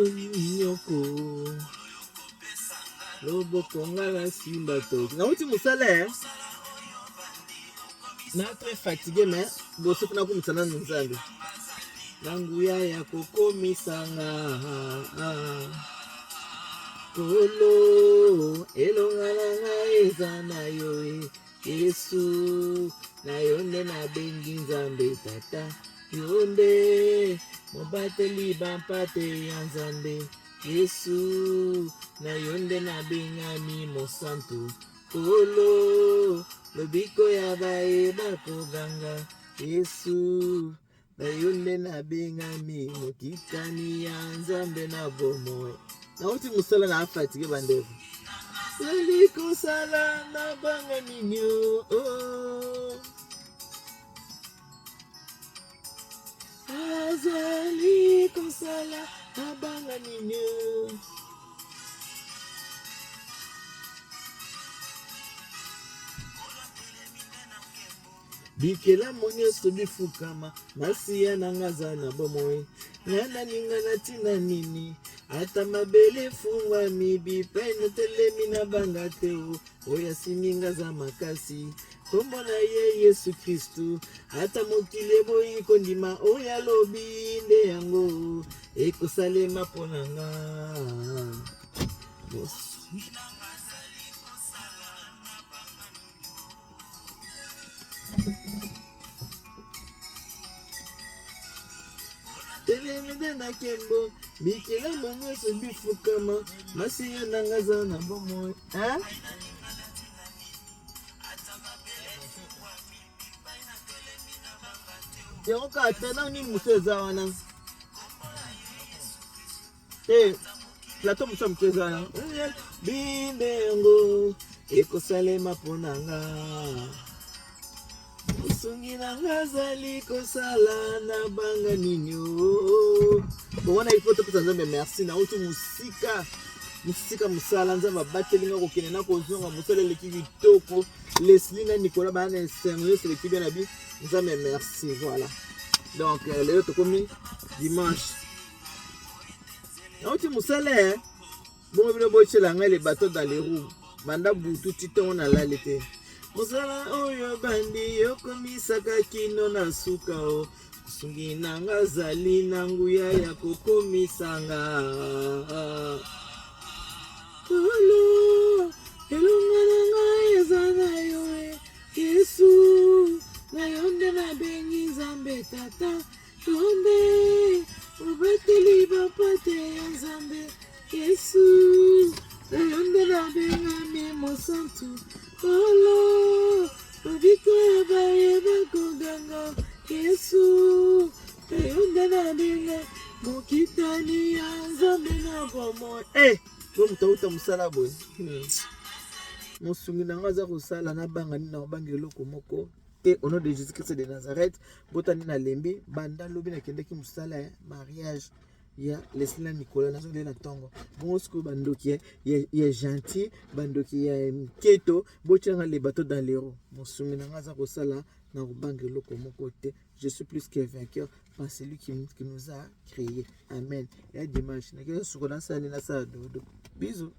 Nyoko Lobo Kongala Simba to. Na uti musala na très fatigué mais bosso kuna kumtsana nzambe. Nanguya ya kokomisanga Kolo elongalanga ezana yo Yesu na yonde na bengi nzambe tata yonde mobateli bampate ya nzambe Yesu na yonde na bengami mosantu Kolo lobiko ya bae bakoganga Yesu na yonde na bengami mokitani ya nzambe na bomoe. Na uti musala na fatigué bandeko. Zali kosala na banga minyo. Zali kosala na banga minyo. Bikela monyo sobifukama masiya nangaza na bomoe. Nana ninga na tina nini. Ata mabele fungwa mibi pene telemi na banga teo oya siminga za makasi kombo na ye Yesu Kristu ata mokile boyi kondima oya lobi nde yango ekosalema ponanga Telemide na kembo bikela monyo sobifukama masiya nangaza na bomoe. Yango ka atena ni museza wana. Plateau musa mukeza wana. Binde yango ekosalema ponanga. Sungi nanga zali kosala na banga ninyo. Bona ifoto pesa nzambe merci na utu musika musala nzamba batelinga kokene na kozonga musala leki kitoko Leslie na Nicolas bana esengo c'est l'équipe na bi nzambe merci voilà. Donc le to komi dimanche. Na utu musala bon bino bochela ngale bateau dans les roues. Banda butu titon na lalete. Musala oyo bandi yokomisaka kino na suka o sungi nanga zali nanguya ya kokomisanga Kolo elonga nanga ezana yo Yesu na yonde na bengi nzambe tata yonde ubeteli bapate ya nzambe Yesu na yonde na bengami mosantu Kolo lobiko ya bae bakoganga Yesu yonde na benga mokitani ya nzambe na bomoe. Bo mutauta musala boy. Mosungi nanga za kosala na banga ni na banga eloko moko te au nom de Jésus-Christ de Nazareth botani na lembi banda lobi na kendeki musala mariage ya Leslie Nicolas na zongela tongo bon ce que bandoki ya gentil bandoki ya keto botianga les bateaux dans les roues mosungi nanga za kosala na banga eloko moko te. Je suis plus que vainqueur par celui qui nous a créé. Amen. Et à dimanche. Bisous.